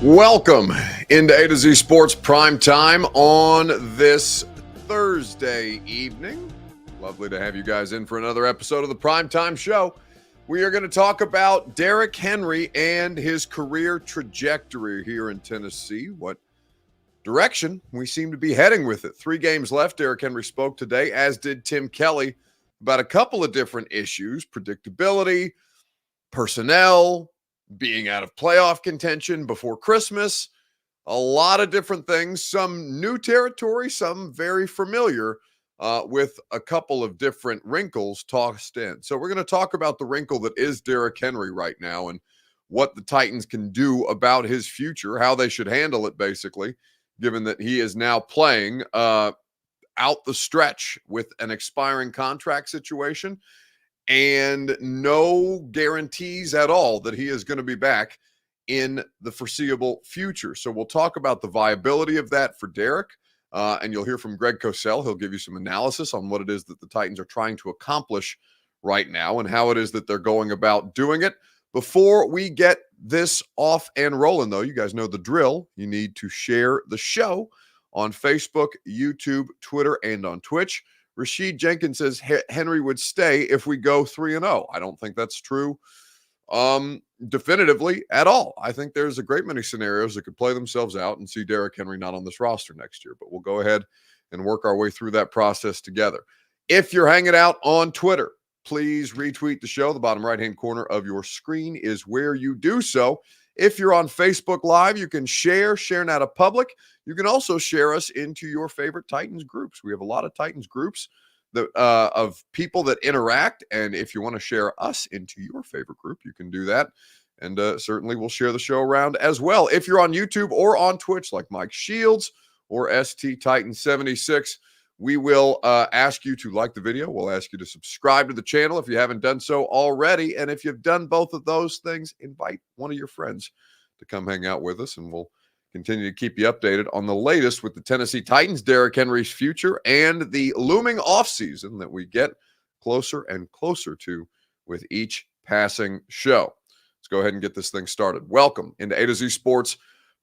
Welcome into A to Z Sports Prime Time on this Thursday evening. Lovely to have you guys in for another episode of the Prime Time Show. We are going to talk about Derrick Henry and his career trajectory here in Tennessee. What direction we seem to be heading with it. 3 games left. Derrick Henry spoke today, as did Tim Kelly, about a couple of different issues: predictability, personnel, being out of playoff contention before Christmas, a lot of different things, some new territory, some very familiar, with a couple of different wrinkles tossed in. So we're going to talk about the wrinkle that is Derrick Henry right now and what the Titans can do about his future, how they should handle it, basically, given that he is now playing out the stretch with an expiring contract situation and no guarantees at all that he is going to be back in the foreseeable future. So we'll talk about the viability of that for Derrick, and you'll hear from Greg Cosell. He'll give you some analysis on what it is that the Titans are trying to accomplish right now and how it is that they're going about doing it. Before we get this off and rolling, though, you guys know the drill. You need to share the show on Facebook, YouTube, Twitter, and on Twitch. Rashid Jenkins says Henry would stay if we go 3-0. I don't think that's true definitively at all. I think there's a great many scenarios that could play themselves out and see Derrick Henry not on this roster next year. But we'll go ahead and work our way through that process together. If you're hanging out on Twitter, please retweet the show. The bottom right-hand corner of your screen is where you do so. If you're on Facebook Live, you can share now to public. You can also share us into your favorite Titans groups. We have a lot of Titans groups that of people that interact. And if you want to share us into your favorite group, you can do that. And certainly we'll share the show around as well. If you're on YouTube or on Twitch, like Mike Shields or ST Titan 76, we will ask you to like the video. We'll ask you to subscribe to the channel if you haven't done so already. And if you've done both of those things, invite one of your friends to come hang out with us, and we'll continue to keep you updated on the latest with the Tennessee Titans, Derrick Henry's future, and the looming offseason that we get closer and closer to with each passing show. Let's go ahead and get this thing started. Welcome into A to Z Sports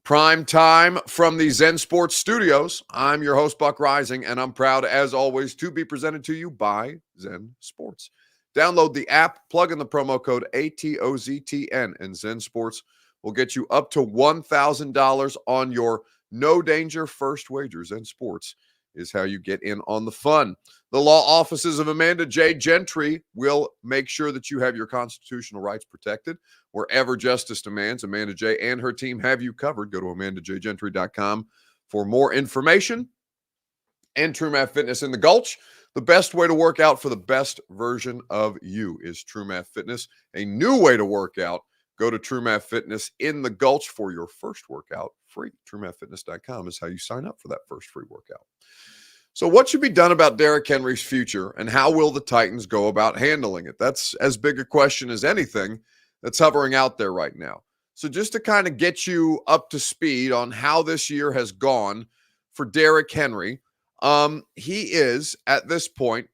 Prime Time from the Zen Sports Studios. I'm your host, Buck Rising, and I'm proud, as always, to be presented to you by Zen Sports. Download the app, plug in the promo code ATOZTN, and Zen Sports will get you up to $1,000 on your no-danger first wager. Zen Sports is how you get in on the fun. The law offices of Amanda J. Gentry will make sure that you have your constitutional rights protected wherever justice demands. Amanda J. and her team have you covered. Go to amandajgentry.com for more information. And True Math Fitness in the Gulch. The best way to work out for the best version of you is True Math Fitness. A new way to work out. Go to True Math Fitness in the Gulch for your first workout free. TrueMathFitness.com is how you sign up for that first free workout. So what should be done about Derrick Henry's future, and how will the Titans go about handling it? That's as big a question as anything that's hovering out there right now. So just to kind of get you up to speed on how this year has gone for Derrick Henry, he is, at this point,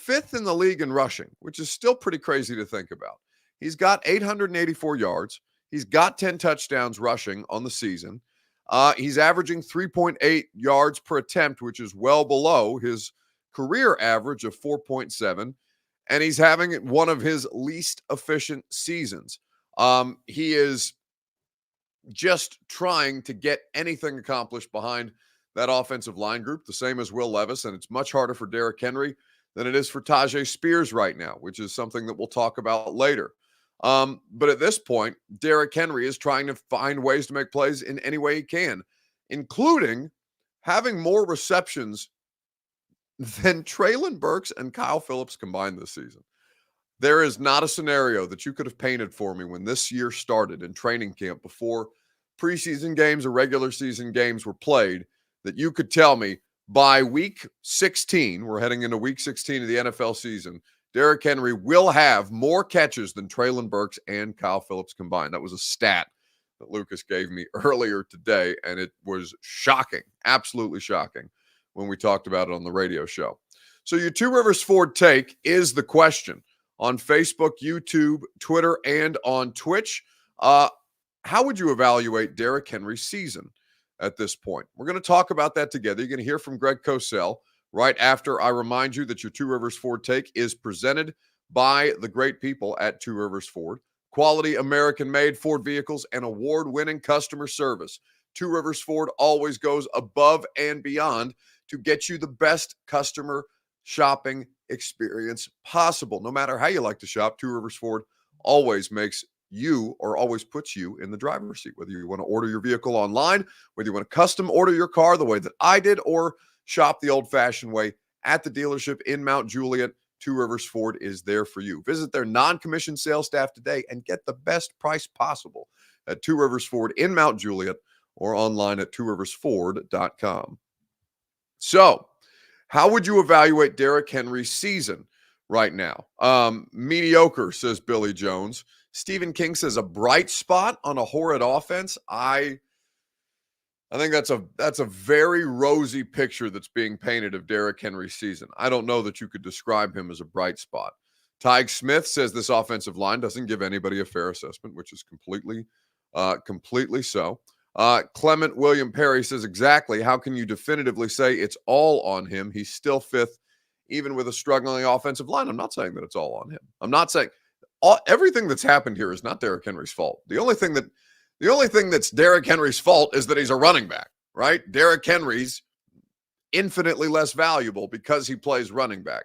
5th in the league in rushing, which is still pretty crazy to think about. He's got 884 yards. He's got 10 touchdowns rushing on the season. He's averaging 3.8 yards per attempt, which is well below his career average of 4.7. And he's having one of his least efficient seasons. He is just trying to get anything accomplished behind that offensive line group, the same as Will Levis. And it's much harder for Derrick Henry than it is for Tajay Spears right now, which is something that we'll talk about later. But at this point, Derrick Henry is trying to find ways to make plays in any way he can, including having more receptions than Treylon Burks and Kyle Phillips combined this season. There is not a scenario that you could have painted for me when this year started in training camp before preseason games or regular season games were played that you could tell me by week 16, we're heading into week 16 of the NFL season, Derrick Henry will have more catches than Treylon Burks and Kyle Phillips combined. That was a stat that Lucas gave me earlier today, and it was shocking, absolutely shocking. when we talked about it on the radio show. So your Two Rivers Ford take is the question on Facebook, YouTube, Twitter, and on Twitch. How would you evaluate Derrick Henry's season at this point? We're going to talk about that together. You're going to hear from Greg Cosell right after I remind you that your Two Rivers Ford take is presented by the great people at Two Rivers Ford. Quality American-made Ford vehicles and award-winning customer service. Two Rivers Ford always goes above and beyond to get you the best customer shopping experience possible. No matter how you like to shop, Two Rivers Ford always makes you or always puts you in the driver's seat. Whether you want to order your vehicle online, whether you want to custom order your car the way that I did, or shop the old-fashioned way at the dealership in Mount Juliet, Two Rivers Ford is there for you. Visit their non-commissioned sales staff today and get the best price possible at Two Rivers Ford in Mount Juliet or online at tworiversford.com. So, how would you evaluate Derrick Henry's season right now? Mediocre, says Billy Jones. Stephen King says a bright spot on a horrid offense. I think that's a very rosy picture that's being painted of Derrick Henry's season. I don't know that you could describe him as a bright spot. Tyke Smith says this offensive line doesn't give anybody a fair assessment, which is completely so. Clement William Perry says exactly. How can you definitively say it's all on him? He's still fifth, even with a struggling offensive line. I'm not saying that it's all on him. I'm not saying everything that's happened here is not Derrick Henry's fault. The only thing that's Derrick Henry's fault is that he's a running back, right? Derrick Henry's infinitely less valuable because he plays running back.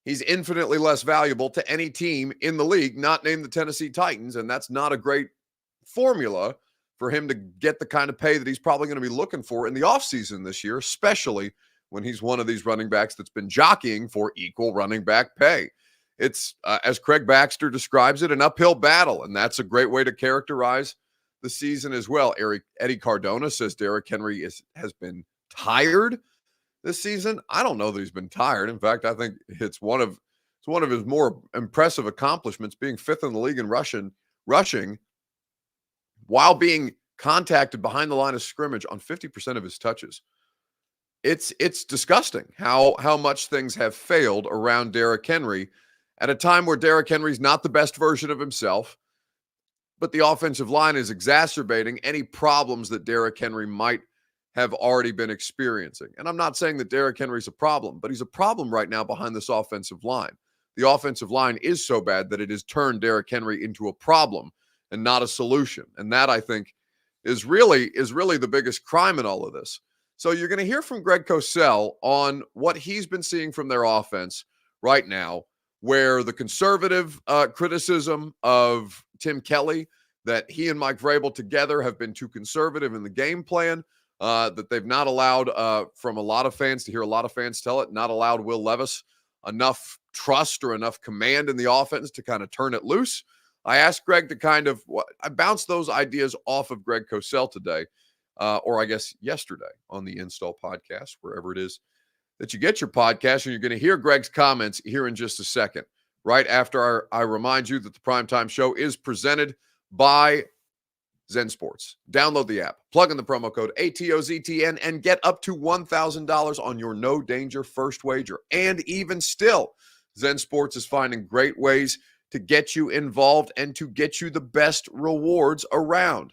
He's infinitely less valuable to any team in the league, not named the Tennessee Titans, and that's not a great formula for him to get the kind of pay that he's probably going to be looking for in the offseason this year, especially when he's one of these running backs that's been jockeying for equal running back pay. It's, as Craig Baxter describes it, an uphill battle, and that's a great way to characterize the season as well. Eddie Cardona says Derrick Henry has been tired this season. I don't know that he's been tired. In fact, I think it's one of his more impressive accomplishments, being fifth in the league in rushing while being contacted behind the line of scrimmage on 50% of his touches. It's disgusting how much things have failed around Derrick Henry at a time where Derrick Henry's not the best version of himself, but the offensive line is exacerbating any problems that Derrick Henry might have already been experiencing. And I'm not saying that Derrick Henry's a problem, but he's a problem right now behind this offensive line. The offensive line is so bad that it has turned Derrick Henry into a problem and not a solution. And that, I think, is really the biggest crime in all of this. So you're going to hear from Greg Cosell on what he's been seeing from their offense right now, where the conservative criticism of Tim Kelly, that he and Mike Vrabel together have been too conservative in the game plan, that they've not allowed, from a lot of fans, to hear a lot of fans tell it, not allowed Will Levis enough trust or enough command in the offense to kind of turn it loose. I asked Greg to I bounced those ideas off of Greg Cosell today, or I guess yesterday on the Install Podcast, wherever it is that you get your podcast. And you're going to hear Greg's comments here in just a second, right after I remind you that the Primetime Show is presented by Zen Sports. Download the app, plug in the promo code ATOZTN, and get up to $1,000 on your no danger first wager. And even still, Zen Sports is finding great ways to get you involved and to get you the best rewards around.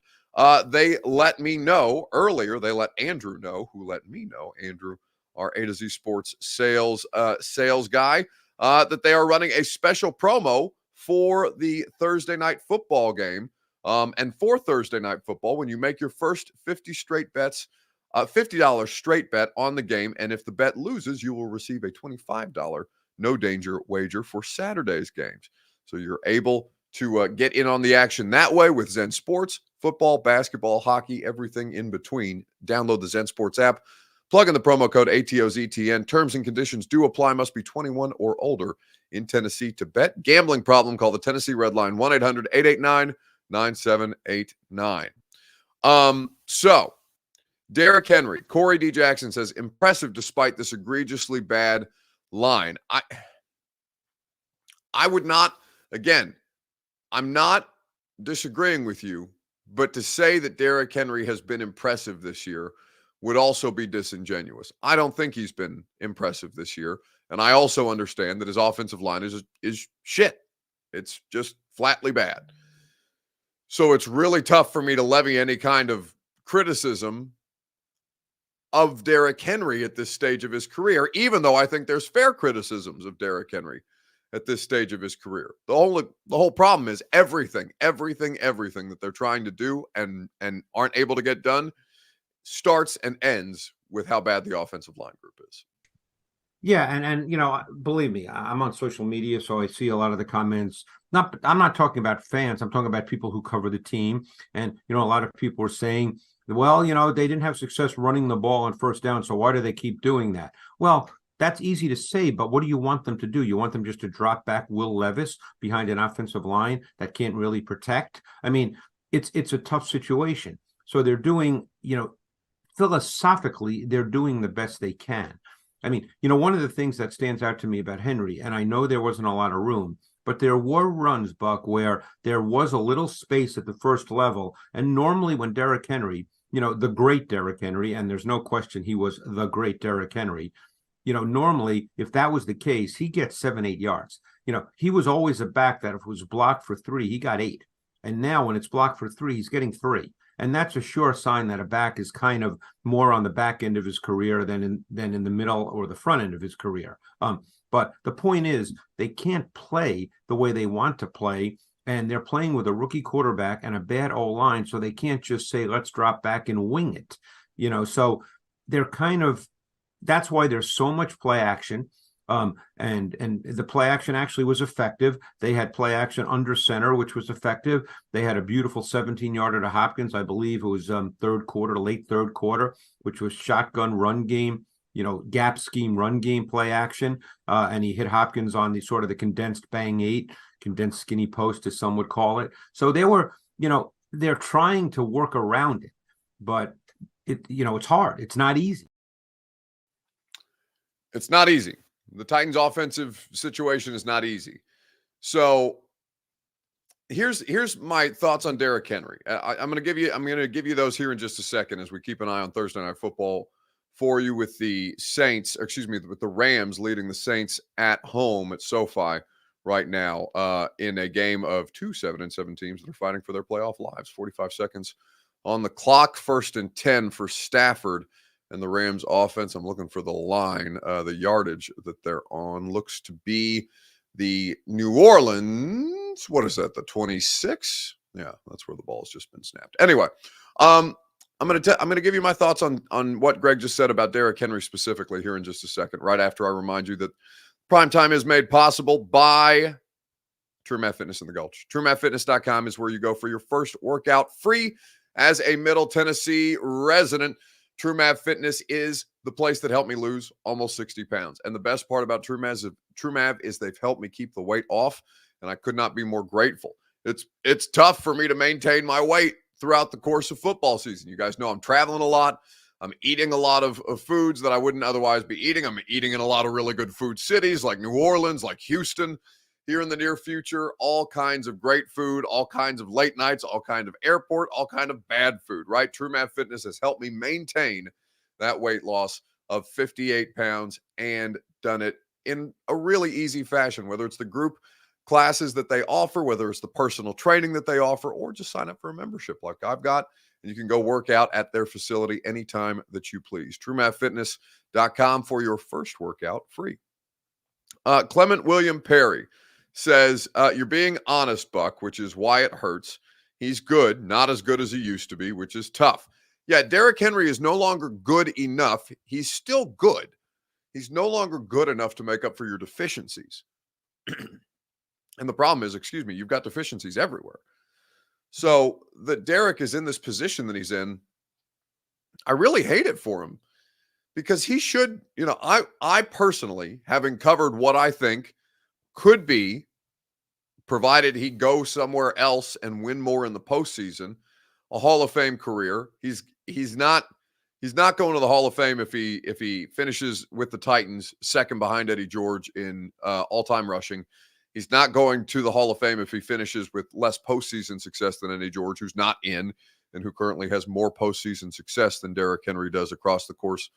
They let me know earlier, they let Andrew know, who let me know, Andrew, our A to Z Sports sales guy, that they are running a special promo for the Thursday night football game. And for Thursday night football, when you make your first 50 straight bets, $50 straight bet on the game, and if the bet loses, you will receive a $25 no danger wager for Saturday's games. So you're able to get in on the action that way with Zen Sports, football, basketball, hockey, everything in between. Download the Zen Sports app, plug in the promo code ATOZTN. Terms and conditions do apply. Must be 21 or older in Tennessee to bet. Gambling problem? Call the Tennessee Red Line, 1-800-889-9789. So Derrick Henry, Corey D. Jackson says, impressive despite this egregiously bad line. I would not, again, I'm not disagreeing with you, but to say that Derrick Henry has been impressive this year would also be disingenuous. I don't think he's been impressive this year. And I also understand that his offensive line is shit. It's just flatly bad. So it's really tough for me to levy any kind of criticism of Derrick Henry at this stage of his career, even though I think there's fair criticisms of Derrick Henry at this stage of his career. The whole problem is everything that they're trying to do and aren't able to get done starts and ends with how bad the offensive line group is. Yeah, and believe me, I'm on social media, so I see a lot of the comments. I'm not talking about fans. I'm talking about people who cover the team. And a lot of people are saying, well, they didn't have success running the ball on first down, so why do they keep doing that? Well, that's easy to say, but what do you want them to do? You want them just to drop back Will Levis behind an offensive line that can't really protect? I mean, it's a tough situation. So they're doing, philosophically, they're doing the best they can. I mean, one of the things that stands out to me about Henry, and I know there wasn't a lot of room, but there were runs, Buck, where there was a little space at the first level. And normally when Derrick Henry, the great Derrick Henry, and there's no question he was the great Derrick Henry, normally if that was the case, he gets 7-8 yards. He was always a back that if it was blocked for 3, he got 8. And now when it's blocked for 3, he's getting 3. And that's a sure sign that a back is kind of more on the back end of his career than in the middle or the front end of his career. But the point is, they can't play the way they want to play, and they're playing with a rookie quarterback and a bad O-line, so they can't just say, let's drop back and wing it. So they're that's why there's so much play action. And the play action actually was effective. They had play action under center, which was effective. They had a beautiful 17-yarder to Hopkins. I believe it was late third quarter, which was shotgun run game, gap scheme run game play action. And he hit Hopkins on the condensed bang 8, condensed skinny post, as some would call it. So they were, they're trying to work around it, but it's hard. It's not easy. It's not easy. The Titans' offensive situation is not easy. So here's my thoughts on Derrick Henry. I'm going to give you those here in just a second as we keep an eye on Thursday Night Football for you with the with the Rams leading the Saints at home at SoFi right now in a game of 2 7-7 teams that are fighting for their playoff lives. 45 seconds on the clock, 1st and 10 for Stafford. And the Rams offense, I'm looking for the line. The yardage that they're on looks to be the New Orleans. What is that? The 26? Yeah, that's where the ball has just been snapped. Anyway, I'm gonna give you my thoughts on what Greg just said about Derrick Henry specifically here in just a second. Right after I remind you that Primetime is made possible by TrueMath Fitness in the Gulch. TrueMathFitness.com is where you go for your first workout free as a Middle Tennessee resident. TrueMath Fitness is the place that helped me lose almost 60 pounds. And the best part about TrueMath is they've helped me keep the weight off, and I could not be more grateful. It's tough for me to maintain my weight throughout the course of football season. You guys know I'm traveling a lot. I'm eating a lot of foods that I wouldn't otherwise be eating. I'm eating in a lot of really good food cities like New Orleans, like Houston. Here in the near future, all kinds of great food, all kinds of late nights, all kinds of airport, all kind of bad food, right? TrueMath Fitness has helped me maintain that weight loss of 58 pounds and done it in a really easy fashion, whether it's the group classes that they offer, whether it's the personal training that they offer, or just sign up for a membership like I've got, and you can go work out at their facility anytime that you please. TrueMathFitness.com for your first workout free. Clement William Perry says, you're being honest, Buck, which is why it hurts. He's good, not as good as he used to be, which is tough. Yeah, Derrick Henry is no longer good enough. He's still good. He's no longer good enough to make up for your deficiencies. And the problem is, you've got deficiencies everywhere. So that Derrick is in this position that he's in, I really hate it for him because he should, I personally, having covered what I think could be, provided he go somewhere else and win more in the postseason, a Hall of Fame career. He's not going to the Hall of Fame if he finishes with the Titans second behind Eddie George in all-time rushing. He's not going to the Hall of Fame if he finishes with less postseason success than Eddie George, who's not in. and who currently has more postseason success than Derrick Henry does across the course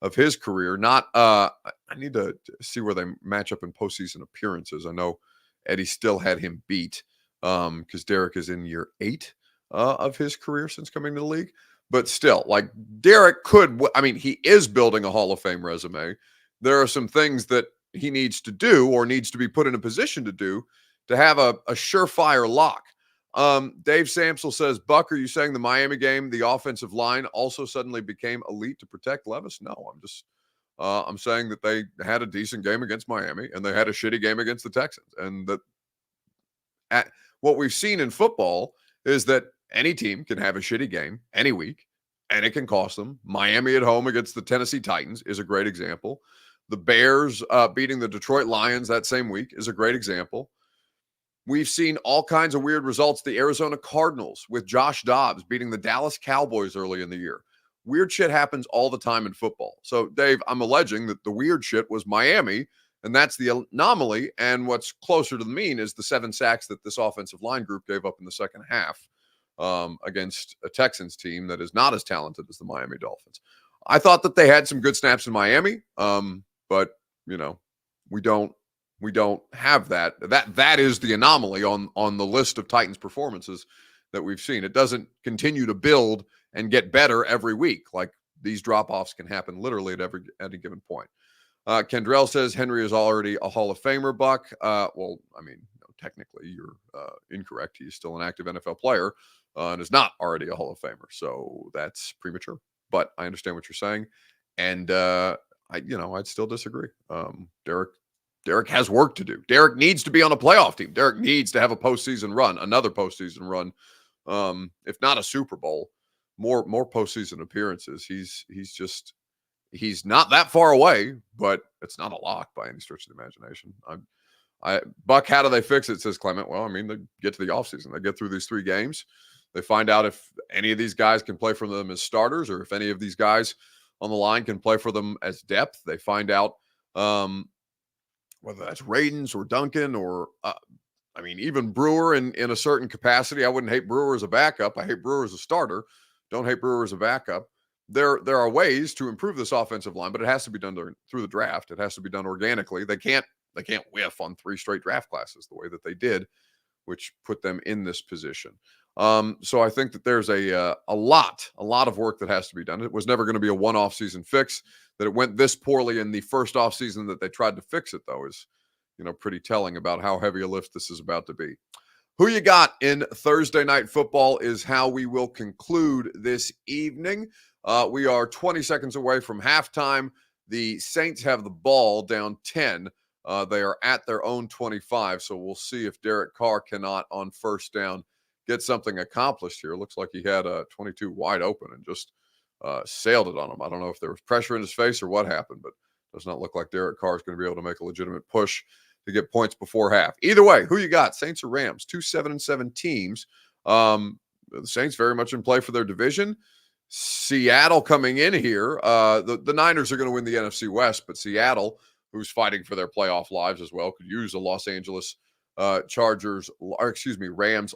of his career. I need to see where they match up in postseason appearances. I know Eddie still had him beat because Derrick is in year 8 of his career since coming to the league. But still, like Derrick he is building a Hall of Fame resume. There are some things that he needs to do or needs to be put in a position to do to have a surefire lock. Dave Samsel says, Buck, are you saying the Miami game, the offensive line also suddenly became elite to protect Levis? No, I'm saying that they had a decent game against Miami and they had a shitty game against the Texans. And that what we've seen in football is that any team can have a shitty game any week and it can cost them. Miami at home against the Tennessee Titans is a great example. The Bears beating the Detroit Lions that same week is a great example. We've seen all kinds of weird results. The Arizona Cardinals with Josh Dobbs beating the Dallas Cowboys early in the year. Weird shit happens all the time in football. So, Dave, I'm alleging that the weird shit was Miami, and that's the anomaly. And what's closer to the mean is the 7 sacks that this offensive line group gave up in the second half against a Texans team that is not as talented as the Miami Dolphins. I thought that they had some good snaps in Miami, but, we don't have that. That is the anomaly on the list of Titans performances that we've seen. It doesn't continue to build and get better every week. Like these drop-offs can happen literally at any given point. Kendrell says Henry is already a Hall of Famer, Buck. Technically you're incorrect. He's still an active NFL player and is not already a Hall of Famer. So that's premature, but I understand what you're saying. And I'd still disagree. Derrick has work to do. Derrick needs to be on a playoff team. Derrick needs to have a postseason run, another postseason run. If not a Super Bowl, more postseason appearances. He's not that far away, but it's not a lock by any stretch of the imagination. Buck, how do they fix it? Says Clement. Well, they get to the offseason. They get through these 3 games. They find out if any of these guys can play for them as starters or if any of these guys on the line can play for them as depth. They find out whether that's Radens or Duncan or, even Brewer in a certain capacity. I wouldn't hate Brewer as a backup. I hate Brewer as a starter. Don't hate Brewer as a backup. There are ways to improve this offensive line, but it has to be done through the draft. It has to be done organically. They can't whiff on 3 straight draft classes the way that they did, which put them in this position. So I think that there's a lot of work that has to be done. It was never going to be a one-off season fix. That it went this poorly in the first off season that they tried to fix it, though, is pretty telling about how heavy a lift this is about to be. Who you got in Thursday Night Football is how we will conclude this evening. We are 20 seconds away from halftime. The Saints have the ball down 10. They are at their own 25, so we'll see if Derek Carr cannot, on first down, get something accomplished here. Looks like he had a 22 wide open and just sailed it on him. I don't know if there was pressure in his face or what happened, but it does not look like Derek Carr is going to be able to make a legitimate push to get points before half. Either way, who you got? Saints or Rams? 2 7-7 teams. The Saints very much in play for their division. Seattle coming in here. The Niners are going to win the NFC West, but Seattle, who's fighting for their playoff lives as well, could use a Los Angeles Rams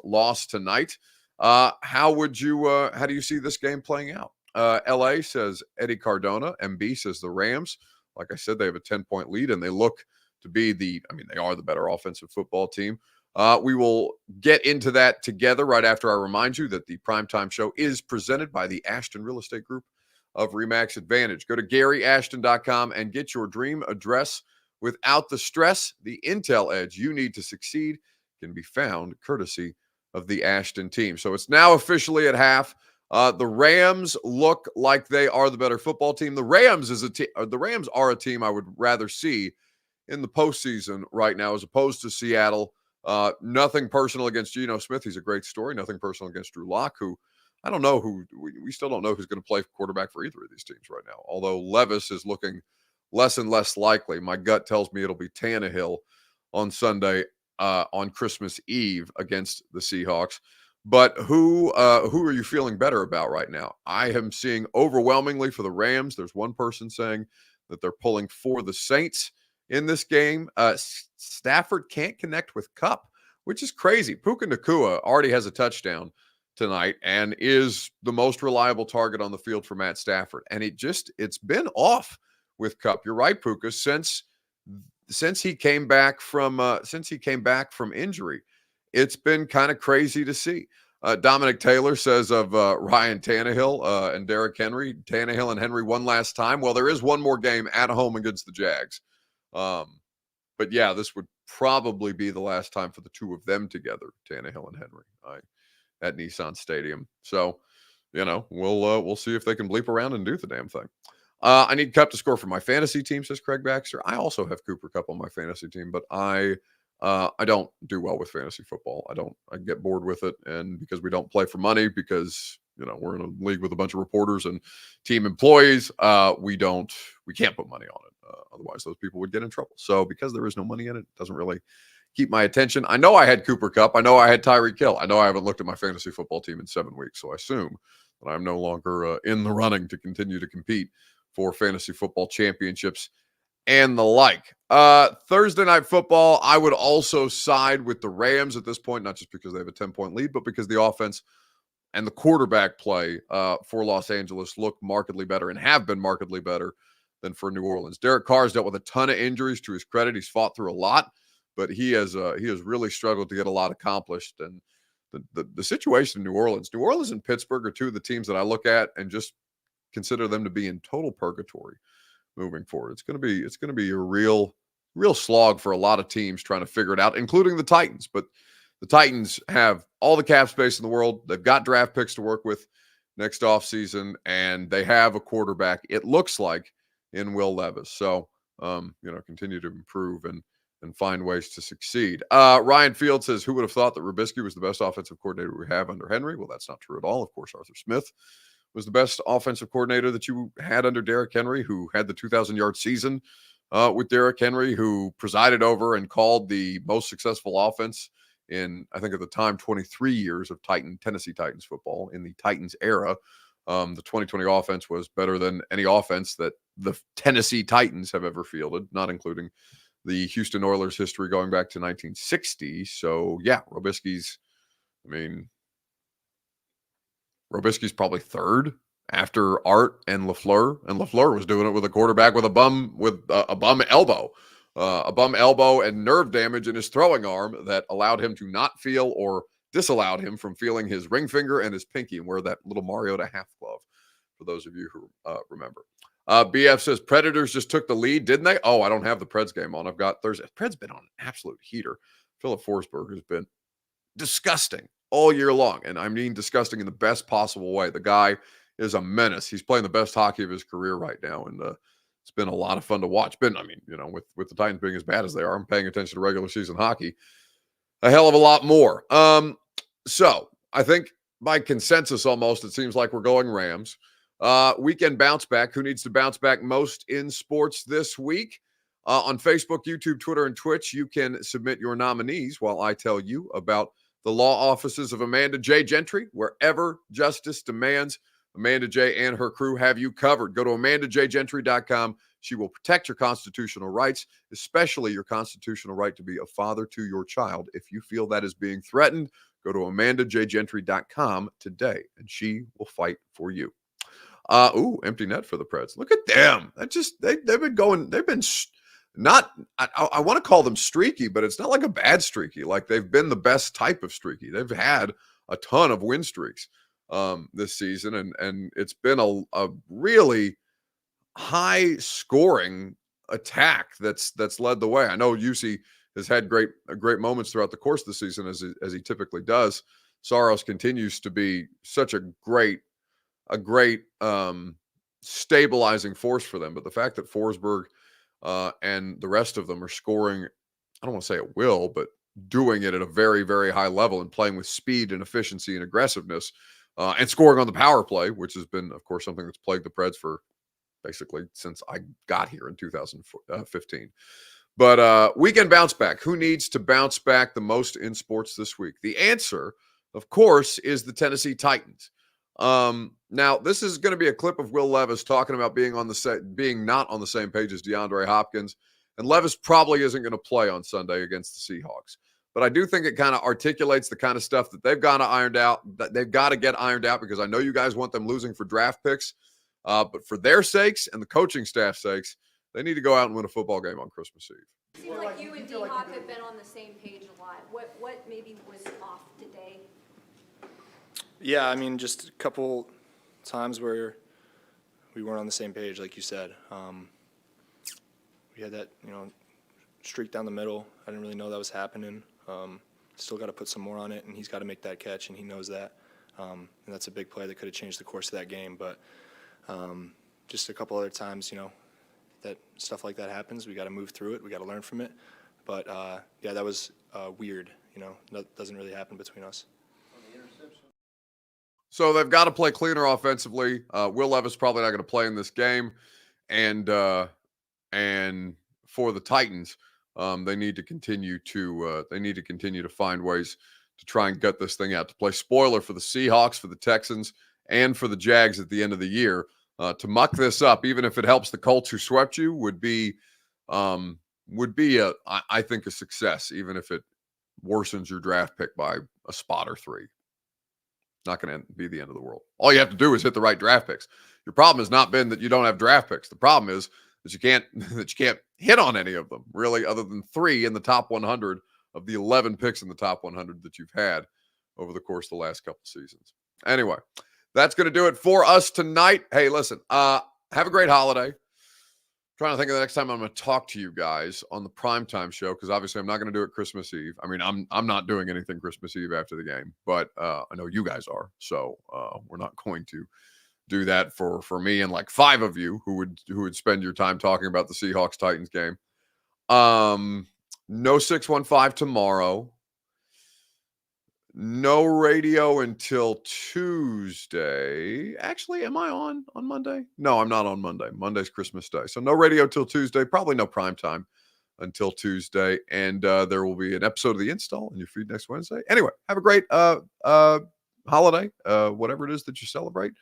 loss tonight. How do you see this game playing out? LA says Eddie Cardona. MB says the Rams. Like I said, they have a 10-point lead, and they look to be they are the better offensive football team. We will get into that together right after I remind you that the primetime show is presented by the Ashton Real Estate Group of RE/MAX Advantage. Go to GaryAshton.com and get your dream address without the stress. The intel edge you need to succeed can be found courtesy of the Ashton team. So it's now officially at half. The Rams look like they are the better football team. The Rams are a team I would rather see in the postseason right now as opposed to Seattle. Nothing personal against Geno Smith. He's a great story. Nothing personal against Drew Lock, who I don't know we still don't know who's going to play quarterback for either of these teams right now. Although Levis is looking less and less likely. My gut tells me it'll be Tannehill on Sunday on Christmas Eve against the Seahawks. But who are you feeling better about right now? I am seeing overwhelmingly for the Rams. There's one person saying that they're pulling for the Saints in this game. Stafford can't connect with Kupp, which is crazy. Puka Nacua already has a touchdown tonight and is the most reliable target on the field for Matt Stafford. And it's been off with Kupp. You're right, Puka, since he came back from injury. It's been kind of crazy to see. Dominic Taylor says of Ryan Tannehill and Derrick Henry, Tannehill and Henry one last time. Well, there is one more game at home against the Jags. But yeah, this would probably be the last time for the two of them together, Tannehill and Henry, at Nissan Stadium. So, we'll see if they can bleep around and do the damn thing. I need Kupp to score for my fantasy team, says Craig Baxter. I also have Cooper Kupp on my fantasy team, but I don't do well with fantasy football. I get bored with it. And because we don't play for money, because, we're in a league with a bunch of reporters and team employees, we can't put money on it. Otherwise those people would get in trouble. So because there is no money in it, it doesn't really keep my attention. I know I had Cooper Kupp. I know I had Tyreek Hill. I know I haven't looked at my fantasy football team in 7 weeks. So I assume that I'm no longer in the running to continue to compete for fantasy football championships and the like. Thursday night football, I would also side with the Rams at this point, not just because they have a 10-point lead, but because the offense and the quarterback play for Los Angeles look markedly better and have been markedly better than for New Orleans. Derek Carr's dealt with a ton of injuries. To his credit, he's fought through a lot, but he has really struggled to get a lot accomplished. And the situation in New Orleans and Pittsburgh are two of the teams that I look at and just consider them to be in total purgatory moving forward. It's going to be a real slog for a lot of teams trying to figure it out, including the Titans. But the Titans have all the cap space in the world. They've got draft picks to work with next offseason, and they have a quarterback, it looks like, in Will Levis. So, continue to improve and find ways to succeed. Ryan Field says, who would have thought that Trubisky was the best offensive coordinator we have under Henry? Well, that's not true at all. Of course, Arthur Smith was the best offensive coordinator that you had under Derrick Henry, who had the 2,000-yard season with Derrick Henry, who presided over and called the most successful offense in, I think at the time, 23 years of Tennessee Titans football in the Titans era. The 2020 offense was better than any offense that the Tennessee Titans have ever fielded, not including the Houston Oilers history going back to 1960. So, yeah, Trubisky's probably third after Art and LaFleur. And LaFleur was doing it with a quarterback with a bum elbow and nerve damage in his throwing arm that allowed him to not feel or disallowed him from feeling his ring finger and his pinky and wear that little Mariota half glove, for those of you who remember. BF says, Predators just took the lead, didn't they? Oh, I don't have the Preds game on. I've got Thursday. Preds been on an absolute heater. Philip Forsberg has been disgusting all year long. And I mean disgusting in the best possible way. The guy is a menace. He's playing the best hockey of his career right now. And it's been a lot of fun to watch. With the Titans being as bad as they are, I'm paying attention to regular season hockey a hell of a lot more. So I think by consensus almost, it seems like we're going Rams. Weekend bounce back. Who needs to bounce back most in sports this week? On Facebook, YouTube, Twitter, and Twitch, you can submit your nominees while I tell you about the law offices of Amanda J. Gentry. Wherever justice demands, Amanda J. and her crew have you covered. Go to AmandaJGentry.com. She will protect your constitutional rights, especially your constitutional right to be a father to your child. If you feel that is being threatened, go to AmandaJGentry.com today, and she will fight for you. Empty net for the Preds. Look at them. They've been going. They've been not. I want to call them streaky, but it's not like a bad streaky. Like they've been the best type of streaky. They've had a ton of win streaks this season, and it's been a really high scoring attack that's led the way. I know UC has had great moments throughout the course of the season, as he typically does. Saros continues to be such a great stabilizing force for them. But the fact that Forsberg and the rest of them are scoring, I don't want to say at will, but doing it at a very, very high level and playing with speed and efficiency and aggressiveness and scoring on the power play, which has been, of course, something that's plagued the Preds for basically since I got here in 2015. But weekend bounce back. Who needs to bounce back the most in sports this week? The answer, of course, is the Tennessee Titans. Now, this is going to be a clip of Will Levis talking about being not on the same page as DeAndre Hopkins. And Levis probably isn't going to play on Sunday against the Seahawks. but I do think it kind of articulates the kind of stuff that they've got to ironed out, that they've got to get ironed out, because I know you guys want them losing for draft picks, but for their sakes and the coaching staff's sakes, they need to go out and win a football game on Christmas Eve. It seems like you and D-Hop have been on the same page a lot. What maybe was off today? Yeah, I mean, just a couple times where we weren't on the same page, like you said. We had that, streak down the middle. I didn't really know that was happening. Still got to put some more on it, and he's got to make that catch, and he knows that. And that's a big play that could have changed the course of that game. But just a couple other times, that stuff like that happens. We got to move through it. We got to learn from it. But yeah, that was weird. That doesn't really happen between us. So they've got to play cleaner offensively. Will Levis probably not going to play in this game, and for the Titans, they need to continue to find ways to try and gut this thing out. To play spoiler for the Seahawks, for the Texans, and for the Jags at the end of the year. To muck this up, even if it helps the Colts who swept you, would be I think a success, even if it worsens your draft pick by a spot or 3. Not going to be the end of the world. All you have to do is hit the right draft picks. Your problem has not been that you don't have draft picks. The problem is that you can't hit on any of them, really, other than 3 in the top 100 of the 11 picks in the top 100 that you've had over the course of the last couple seasons. Anyway, that's going to do it for us tonight. Hey, listen, have a great holiday. Trying to think of the next time I'm going to talk to you guys on the primetime show, because obviously I'm not going to do it Christmas Eve. I mean, I'm not doing anything Christmas Eve after the game, but I know you guys are, so we're not going to do that for me and like 5 of you who would spend your time talking about the Seahawks Titans game. No 615 tomorrow. No radio until Tuesday. Actually, am I on Monday? No, I'm not on Monday. Monday's Christmas Day. So no radio till Tuesday. Probably no prime time until Tuesday. And there will be an episode of The Install in your feed next Wednesday. Anyway, have a great holiday, whatever it is that you celebrate.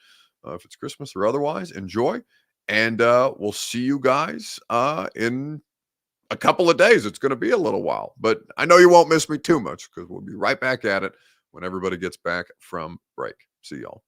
If it's Christmas or otherwise, enjoy. And we'll see you guys in a couple of days. It's going to be a little while, but I know you won't miss me too much, because we'll be right back at it when everybody gets back from break. See y'all.